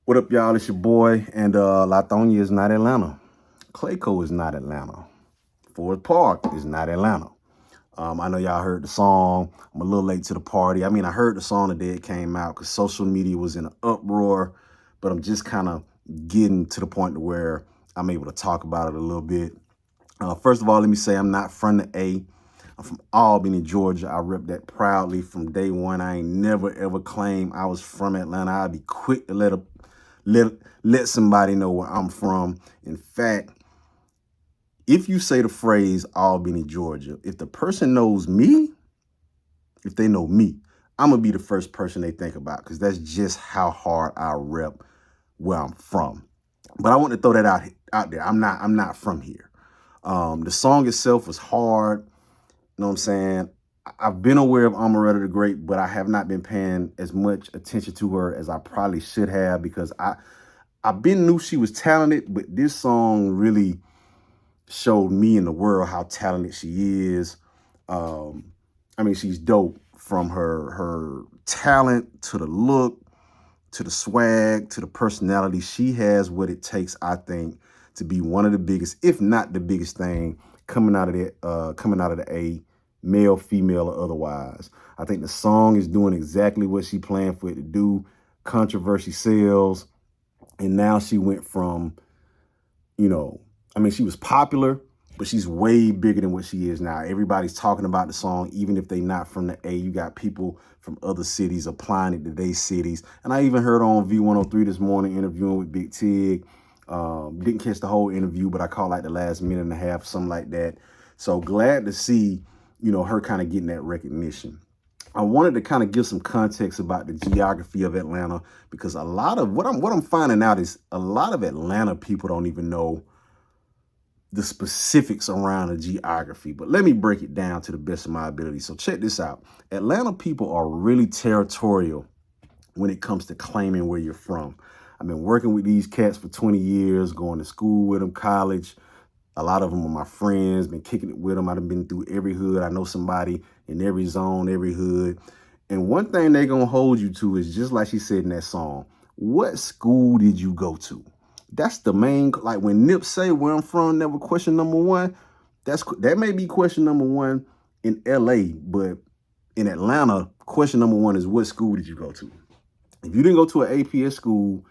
What up, y'all? It's your boy, and Latonia is not Atlanta. Clayco is not Atlanta. Ford Park is not Atlanta. I know y'all heard the song. I'm a little late to the party. I mean, I heard the song the day it came out because social media was in an uproar, but I'm just kind of getting to the point to where I'm able to talk about it a little bit. First of all, let me say I'm not from the A. I'm from Albany, Georgia. I rep that proudly from day one. I ain't never ever claimed I was from Atlanta. I'd be quick to let let somebody know where I'm from. In fact, if you say the phrase Albany, Georgia, if the person knows me, if they know me, I'm gonna be the first person they think about because that's just how hard I rep where I'm from. But I want to throw that out there. I'm not from here. The song itself was hard. You know what I'm saying? I've been aware of Omeretta the Great, but I have not been paying as much attention to her as I probably should have because I've been knew she was talented, but this song really showed me and the world how talented she is. Um, I mean, she's dope from her talent to the look to the swag to the personality. She has what it takes, I think, to be one of the biggest, if not the biggest thing coming out of the A, male, female, or otherwise. I think the song is doing exactly what she planned for it to do. Controversy sells, and now she went from, you know, I mean, she was popular, but she's way bigger than what she is now. Everybody's talking about the song, even if they not from the A. You got people from other cities applying it to their cities. And I even heard on V103 this morning interviewing with Big Tig. Didn't catch the whole interview, but I caught like the last minute and a half, something like that. So glad to see, her kind of getting that recognition. I wanted to kind of give some context about the geography of Atlanta because a lot of what I'm finding out is a lot of Atlanta people don't even know the specifics around the geography. But let me break it down to the best of my ability. So check this out. Atlanta people are really territorial when it comes to claiming where you're from. I've been working with these cats for 20 years, going to school with them, college. A lot of them are my friends, been kicking it with them. I've been through every hood. I know somebody in every zone, every hood. And one thing they're going to hold you to is just like she said in that song, what school did you go to? That's the main, like when Nip say where I'm from, never question number one. That may be question number one in LA, but in Atlanta, question number one is what school did you go to? If you didn't go to an APS school,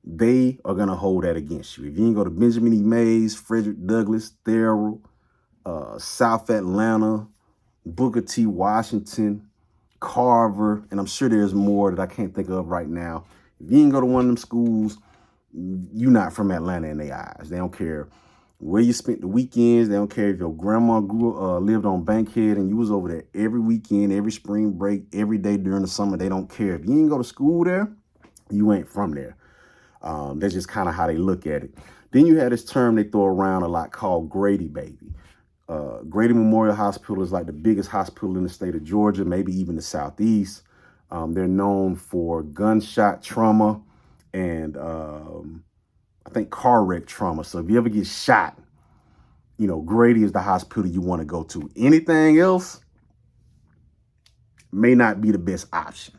they are going to hold that against you. If you didn't go to Benjamin E. Mays, Frederick Douglass, Thurl, South Atlanta, Booker T. Washington, Carver, and I'm sure there's more that I can't think of right now. If you didn't go to one of them schools, you're not from Atlanta in their eyes. They don't care where you spent the weekends. They don't care if your grandma lived on Bankhead and you was over there every weekend, every spring break, every day during the summer. They don't care. If you didn't go to school there, you ain't from there. That's just kind of how they look at it. Then you had this term they throw around a lot called Grady baby. Grady Memorial Hospital is like the biggest hospital in the state of Georgia, maybe even the Southeast. They're known for gunshot trauma and I think car wreck trauma. So if you ever get shot, Grady is the hospital you want to go to. Anything else may not be the best option.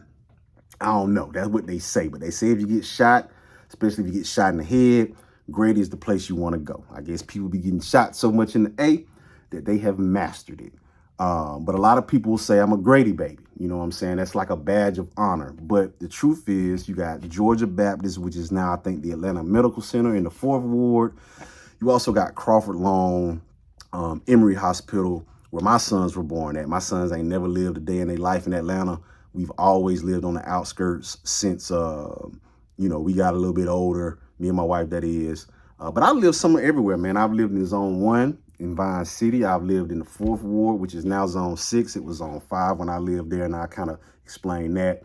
I don't know. That's what they say. But they say if you get shot, especially if you get shot in the head, Grady is the place you want to go. I guess people be getting shot so much in the A that they have mastered it. But a lot of people will say I'm a Grady baby. You know what I'm saying? That's like a badge of honor. But the truth is you got Georgia Baptist, which is now, I think, the Atlanta Medical Center in the 4th Ward. You also got Crawford Long, Emory Hospital, where my sons were born at. My sons ain't never lived a day in their life in Atlanta. We've always lived on the outskirts since, we got a little bit older, me and my wife, that is. But I've lived somewhere everywhere, man. I've lived in Zone 1 in Vine City. I've lived in the 4th Ward, which is now Zone 6. It was Zone 5 when I lived there, and I kind of explained that.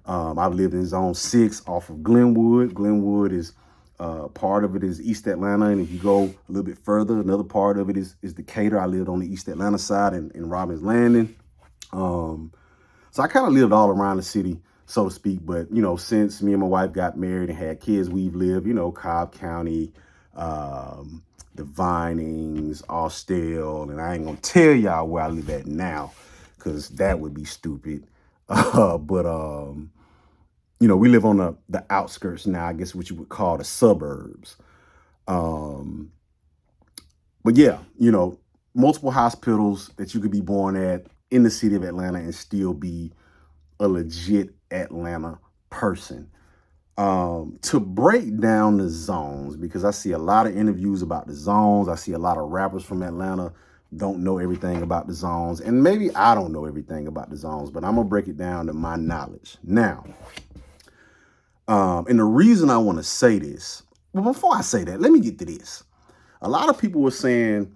I've lived in Zone 6 off of Glenwood. Glenwood is part of it is East Atlanta, and if you go a little bit further, another part of it is Decatur. I lived on the East Atlanta side in Robbins Landing. So I kind of lived all around the city, so to speak. But, since me and my wife got married and had kids, we've lived, Cobb County, the Vinings, Austell, and I ain't going to tell y'all where I live at now because that would be stupid. But we live on the outskirts now, I guess what you would call the suburbs. Um, but yeah, multiple hospitals that you could be born at in the city of Atlanta and still be a legit Atlanta person. To break down the zones, because I see a lot of interviews about the zones. I see a lot of rappers from Atlanta don't know everything about the zones. And maybe I don't know everything about the zones, but I'm going to break it down to my knowledge. Now, and the reason I want to say this, well, before I say that, let me get to this. A lot of people were saying,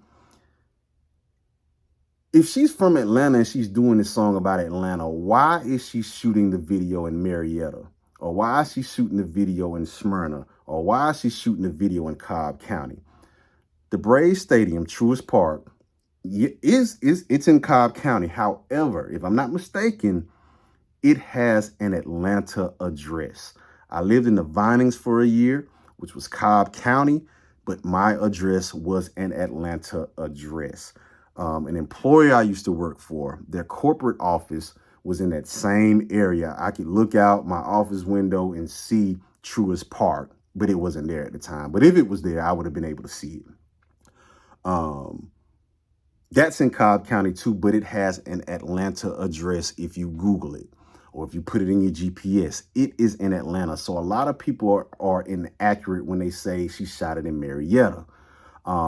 if she's from Atlanta and she's doing this song about Atlanta, why is she shooting the video in Marietta? Or why is she shooting the video in Smyrna? Or why is she shooting the video in Cobb County? The Braves Stadium, Truist Park, it's in Cobb County. However, if I'm not mistaken, it has an Atlanta address. I lived in the Vinings for a year, which was Cobb County, but my address was an Atlanta address. An employer I used to work for, their corporate office was in that same area. I could look out my office window and see Truist Park, but it wasn't there at the time. But if it was there, I would have been able to see it. That's in Cobb County too, but it has an Atlanta address if you Google it or if you put it in your GPS. It is in Atlanta. So a lot of people are inaccurate when they say she shot it in Marietta.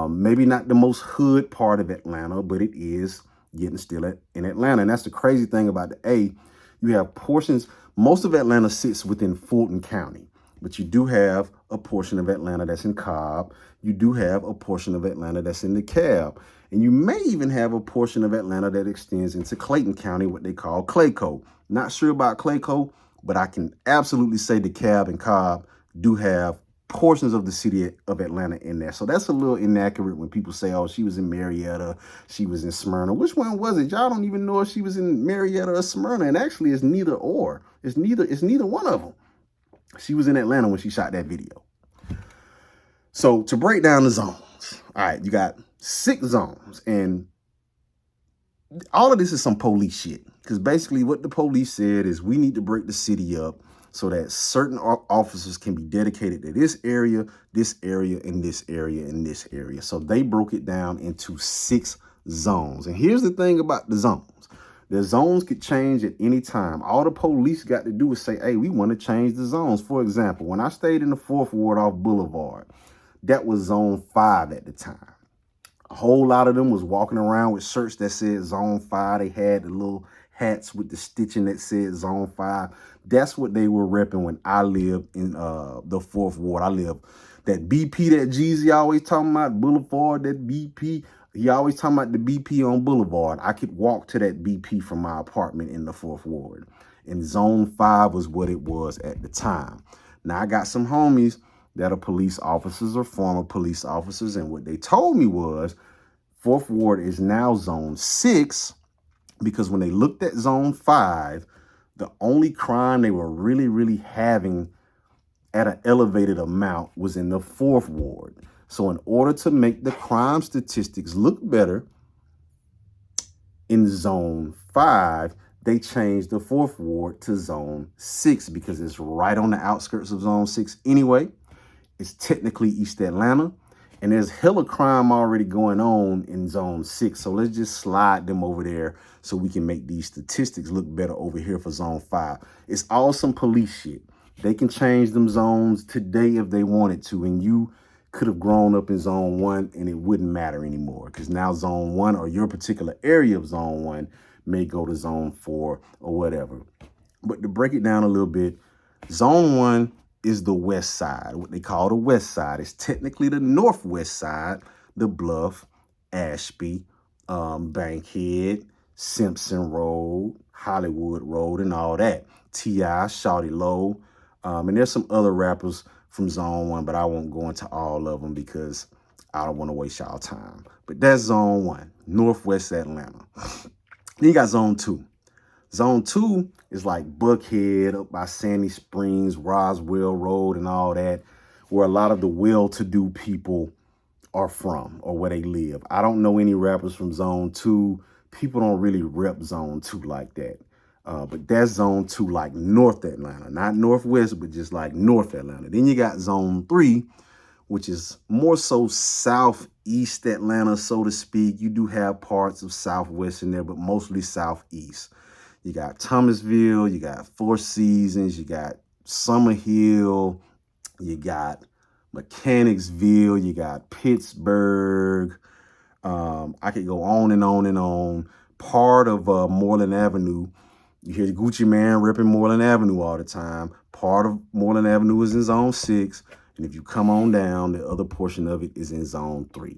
Maybe not the most hood part of Atlanta, but it is getting still in Atlanta. And that's the crazy thing about the A. You have portions, most of Atlanta sits within Fulton County, but you do have a portion of Atlanta that's in Cobb. You do have a portion of Atlanta that's in DeKalb. And you may even have a portion of Atlanta that extends into Clayton County, what they call Clayco. Not sure about Clayco, but I can absolutely say DeKalb and Cobb do have portions of the city of Atlanta in there. So that's a little inaccurate when people say, oh, she was in Marietta, she was in Smyrna. Which one was it? Y'all don't even know if she was in Marietta or Smyrna. And actually, it's neither or. It's neither one of them. She was in Atlanta when she shot that video. So to break down the zones, all right, you got 6 zones. And all of this is some police shit. Because basically what the police said is we need to break the city up so that certain officers can be dedicated to this area, and this area, and this area. So they broke it down into 6 zones. And here's the thing about the zones. The zones could change at any time. All the police got to do is say, hey, we want to change the zones. For example, when I stayed in the 4th Ward off Boulevard, that was zone 5 at the time. A whole lot of them was walking around with shirts that said zone 5. They had the little hats with the stitching that said zone 5. That's what they were repping when I lived in the 4th Ward. I lived that BP that Jeezy always talking about, Boulevard, that BP. He always talking about the BP on Boulevard. I could walk to that BP from my apartment in the 4th Ward. And zone 5 was what it was at the time. Now, I got some homies that are police officers or former police officers. And what they told me was 4th Ward is now zone 6 because when they looked at zone 5, the only crime they were really having at an elevated amount was in the 4th Ward. So in order to make the crime statistics look better in zone 5, they changed the 4th Ward to zone 6 because it's right on the outskirts of zone 6 anyway. It's technically East Atlanta, and there's hella crime already going on in zone 6. So let's just slide them over there so we can make these statistics look better over here for zone 5. It's all some police shit. They can change them zones today if they wanted to, and you could have grown up in zone 1 and it wouldn't matter anymore because now zone 1 or your particular area of zone 1 may go to zone 4 or whatever. But to break it down a little bit, zone 1 is the west side. What they call the west side is technically the northwest side, the Bluff, Ashby, Bankhead, Simpson Road, Hollywood Road, and all that. T.I., Shawty Low, and there's some other rappers from zone 1, but I won't go into all of them because I don't want to waste y'all time. But that's zone 1, northwest Atlanta. Then you got zone 2. Zone 2 is like Buckhead up by Sandy Springs, Roswell Road, and all that, where a lot of the well-to-do people are from or where they live. I don't know any rappers from zone 2. People don't really rep zone 2 like that. But that's zone 2, like North Atlanta, not Northwest, but just like North Atlanta. Then you got zone 3, which is more so southeast Atlanta, so to speak. You do have parts of Southwest in there, but mostly southeast. You got Thomasville, you got Four Seasons, you got Summerhill, you got Mechanicsville, you got Pittsburgh. I could go on and on and on. Part of Moreland Avenue. You hear the Gucci Man ripping Moreland Avenue all the time. Part of Moreland Avenue is in zone 6. And if you come on down, the other portion of it is in zone 3.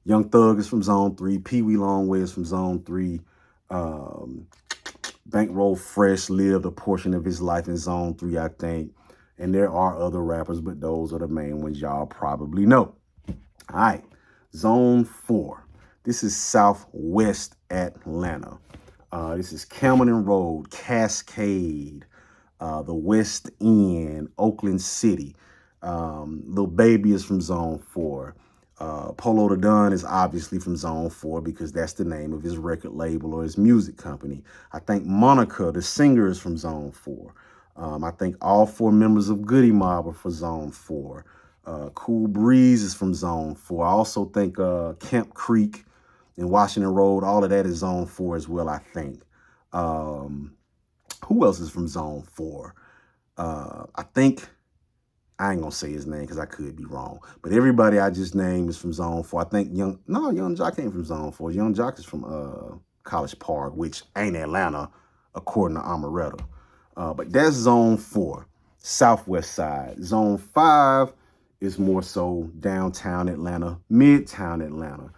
Young Thug is from zone 3. Pee Wee Longway is from zone 3. Bankroll Fresh lived a portion of his life in zone 3, I think. And there are other rappers, but those are the main ones y'all probably know. All right, zone 4. This is southwest Atlanta. This is Camden Road, Cascade, the West End, Oakland City. Lil Baby is from zone 4. Polo the Don is obviously from zone 4 because that's the name of his record label or his music company. I think Monica, the singer, is from zone 4. I think all 4 members of Goody Mob are for zone 4. Cool Breeze is from zone 4. I also think Camp Creek and Washington Road, all of that is zone 4 as well, I think. Who else is from zone 4? I think, I ain't gonna say his name because I could be wrong, but everybody I just named is from zone 4. I think Young Jock ain't from zone 4. Young Jock is from College Park, which ain't Atlanta, according to Omeretta. But that's zone 4, southwest side. Zone 5 is more so downtown Atlanta, midtown Atlanta.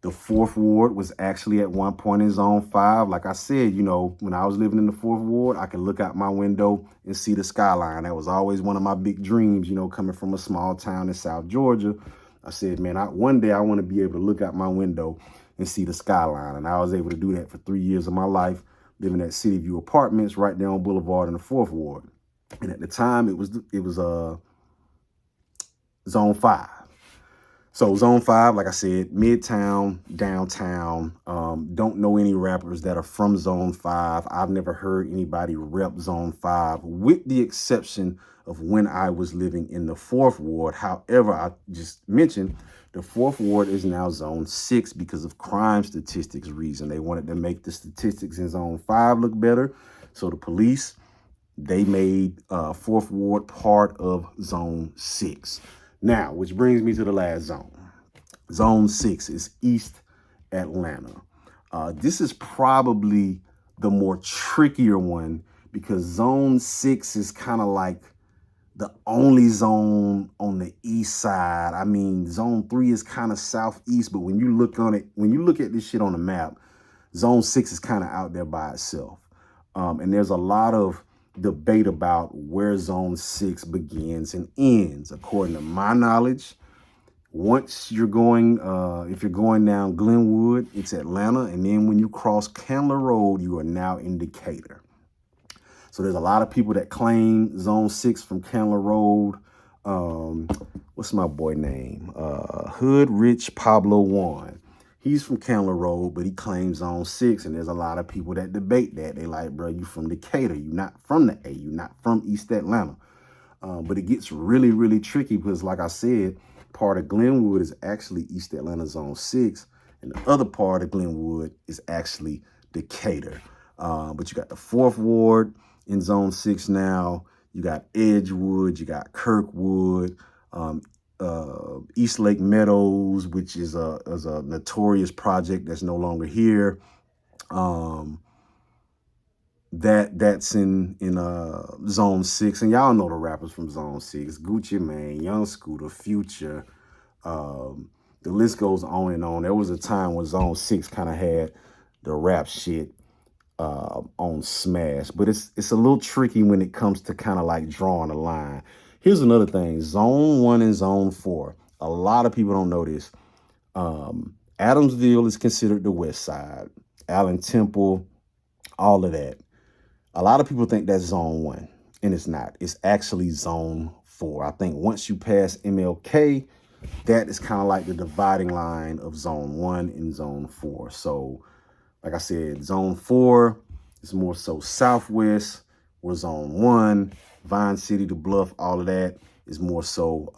The 4th Ward was actually at one point in zone 5. Like I said, you know, when I was living in the 4th Ward, I could look out my window and see the skyline. That was always one of my big dreams, you know, coming from a small town in South Georgia. I said, man, one day I want to be able to look out my window and see the skyline. And I was able to do that for 3 years of my life, living at City View Apartments right there on Boulevard in the 4th Ward. And at the time, it was zone 5. So zone 5, like I said, midtown, downtown. Don't know any rappers that are from zone 5. I've never heard anybody rep zone 5, with the exception of when I was living in the 4th Ward. However, I just mentioned the 4th Ward is now zone 6 because of crime statistics reason. They wanted to make the statistics in zone 5 look better. So the police, they made 4th Ward part of zone 6. Now, which brings me to the last zone. Zone 6 is East Atlanta. This is probably the more trickier one because zone 6 is kind of like the only zone on the east side. I mean, zone 3 is kind of southeast, but when you look at this shit on the map, zone 6 is kind of out there by itself. And there's a lot of debate about where zone 6 begins and ends. According to my knowledge, once you're going, if you're going down Glenwood, it's Atlanta. And then when you cross Candler Road, you are now in Decatur. So there's a lot of people that claim zone 6 from Candler Road. What's my boy name? Hood Rich Pablo One. He's from Candler Road, but he claims zone 6. And there's a lot of people that debate that. They like, bro, you from Decatur. You're not from the A. You're not from East Atlanta. But it gets really, really tricky because, like I said, part of Glenwood is actually East Atlanta zone 6. And the other part of Glenwood is actually Decatur. But you got the 4th Ward in zone 6 now. You got Edgewood. You got Kirkwood. East Lake Meadows, which is a notorious project that's no longer here. That's in zone 6, and y'all know the rappers from zone 6: Gucci Mane, Young Scooter, Future. The list goes on and on. There was a time when zone 6 kind of had the rap shit on smash, but it's a little tricky when it comes to kind of like drawing a line. Here's another thing: zone 1 and zone 4. A lot of people don't know this. Adamsville is considered the west side. Allen Temple, all of that. A lot of people think that's zone 1, and it's not. It's actually zone 4. I think once you pass MLK, that is kind of like the dividing line of zone 1 and zone 4. So Like I said, zone 4 is more so southwest, where zone 1, Vine City, the Bluff, all of that is more so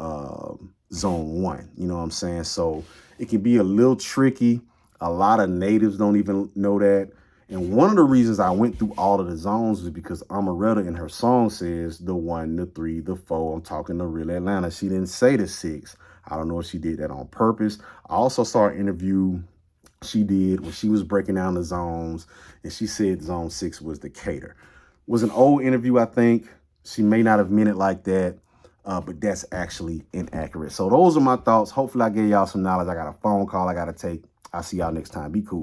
zone 1. You know what I'm saying? So it can be a little tricky. A lot of natives don't even know that. And one of the reasons I went through all of the zones is because Omeretta in her song says the 1, the 3, the 4. I'm talking to real Atlanta. She didn't say the 6. I don't know if she did that on purpose. I also saw an interview she did when she was breaking down the zones, and she said zone 6 was Decatur. It was an old interview, I think. She may not have meant it like that, but that's actually inaccurate. So those are my thoughts. Hopefully I gave y'all some knowledge. I got a phone call I got to take. I'll see y'all next time. Be cool.